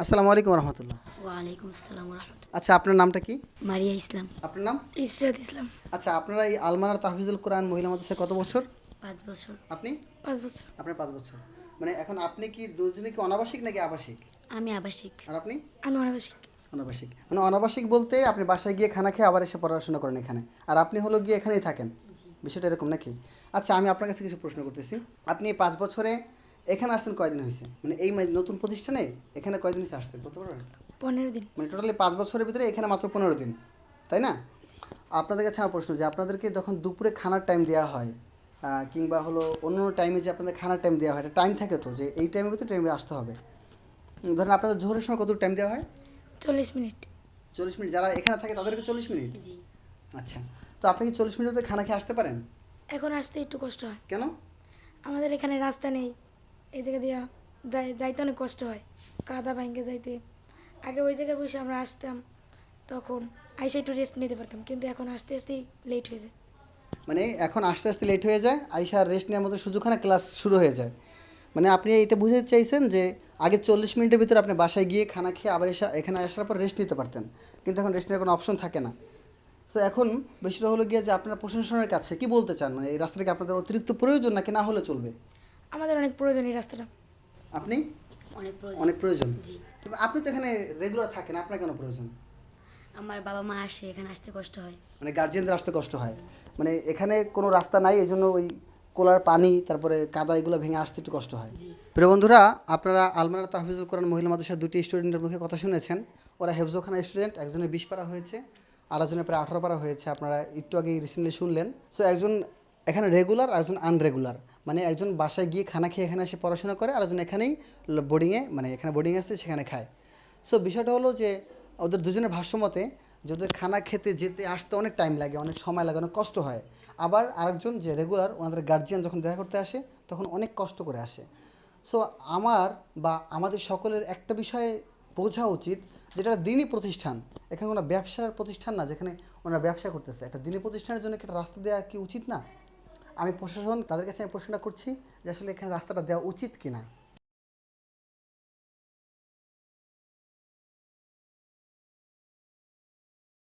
আসসালামু আলাইকুম রহমতুল্লাহ। ওয়ালাইকুম আসসালাম রহমতুল্লাহ। আচ্ছা, আপনার নামটা কি? মারিয়া ইসলাম। আপনার নাম? ইসরাত ইসলাম। আচ্ছা, আপনারা এই আলমানার তাহফিজুল কোরআন মহিলা মাদ্রাসায় কত বছর? 5 বছর। আপনি? 5 বছর। আপনার 5 বছর। মানে এখন আপনি কি দুজনে কি অনাবাসিক নাকি আবাসিক? আমি আবাসিক। আর আপনি? আমি অনাবাসিক। অনাবাসিক। মানে অনাবাসিক বলতে আপনি বাসায় গিয়ে খানা খেয়ে আবার এসে পড়াশোনা করেন এখানে, আর আপনি হলো গিয়ে এখানেই থাকেন। বিষয়টা এরকম নাকি? আচ্ছা, আমি আপনার কাছে কিছু প্রশ্ন করতেছি। আপনি এই 5 বছরে এখানে আসছেন কয়দিন হয়েছে? মানে এই নতুন প্রতিষ্ঠানে এখানে কয়দিন হয়েছে আসছেন বলতে পারবেন? 15 দিন। মানে টোটালি 5 বছরের ভিতরে এখানে মাত্র 15 দিন, তাই না? আপনাদের কাছে আমার প্রশ্ন যে আপনাদেরকে যখন দুপুরে খানার টাইম দেওয়া হয়, কিংবা হলো অন্য টাইমে যে আপনাদের খানার টাইম দেওয়া হয়, একটা টাইম থাকে তো যে এই টাইমের ভিতরে টাইমে আসতে হবে। ধরেন আপনাদের জোহরের সময় কত টাইম দেওয়া হয়? 40 মিনিট। 40 মিনিট। যারা এখানে থাকে তাদেরকে 40 মিনিট? জি। আচ্ছা, তো আপনি কি 40 মিনিটে খানা খেয়ে আসতে পারেন? এখন আসতে একটু কষ্ট হয়। কেন? আমাদের এখানে রাস্তা নেই, এই জায়গা দিয়া যাইতে অনেক কষ্ট হয়, কাদা ভাঙ্গে যাইতে। আগে ওই জায়গায় বসে আমরা আসতাম, তখন আইসা একটু রেস্ট নিতে পারতাম, কিন্তু এখন আসতে আসতেই লেট হয়ে যায়। মানে এখন আস্তে আস্তে লেট হয়ে যায়, আইসা রেস্ট নেওয়ার মতো সুযোগখানে ক্লাস শুরু হয়ে যায়। মানে আপনি এটা বুঝতে চাইছেন যে আগে 40 মিনিটের ভিতরে আপনি বাসায় গিয়ে খানা খেয়ে আবার এখানে আসার পর রেস্ট নিতে পারতেন, কিন্তু এখন রেস্ট নেওয়ার কোনো অপশন থাকে না। সো এখন বিষয়টা হলো গিয়ে যে আপনার প্রশাসনের কাছে কি বলতে চান, মানে এই রাস্তাটাকে আপনাদের অতিরিক্ত প্রয়োজন নাকি না হলে চলবে? আমাদের অনেক প্রয়োজন এই রাস্তাটা। আপনি? অনেক প্রয়োজন। অনেক প্রয়োজন। জি। তবে আপনি তো এখানে রেগুলার থাকেন, আপনার কেন প্রয়োজন? আমার বাবা মা আসে, এখানে আসতে কষ্ট হয়। মানে গার্জিয়ানদের আসতে কষ্ট হয়, মানে এখানে কোনো রাস্তা নাই, এই জন্য ওই কোলার পানি তারপরে কাদা এগুলো ভেঙে আসতে একটু কষ্ট হয়। প্রিয় বন্ধুরা, আপনারা আলমারা তাহফিজুল কোরআন মহিলা মাদ্রাসার দুটি স্টুডেন্টের মুখে কথা শুনেছেন। ওরা হেফজোখানা স্টুডেন্ট, একজনের 20 পারা হয়েছে, আর একজনের প্রায় 18 পারা হয়েছে, আপনারা একটু আগে রিসেন্টলি শুনলেন। সো একজন এখানে রেগুলার আর একজন আনরেগুলার, মানে একজন বাসায় গিয়ে খানা খেয়ে এখানে এসে পড়াশোনা করে, আর একজন এখানেই বোর্ডিংয়ে, মানে এখানে বোর্ডিংয়ে আসছে সেখানে খায়। সো বিষয়টা হলো যে ওদের দুজনের ভাষ্যমতে যে ওদের খানা খেতে যেতে আসতে অনেক টাইম লাগে, অনেক সময় লাগে, অনেক কষ্ট হয়। আবার আরেকজন যে রেগুলার, ওনাদের গার্জিয়ান যখন দেখা করতে আসে তখন অনেক কষ্ট করে আসে। সো আমার বা আমাদের সকলের একটা বিষয়ে বোঝা উচিত, যেটা দিনী প্রতিষ্ঠান, এখানে কোনো ব্যবসার প্রতিষ্ঠান না যেখানে ওনারা ব্যবসা করতেছে। একটা দিনী প্রতিষ্ঠানের জন্য একটা রাস্তা দেওয়া কি উচিত না? আমি প্রশাসন তাদের কাছে আমি প্রশ্নটা করছি যে আসলে এখানে রাস্তাটা দেওয়া উচিত কি না।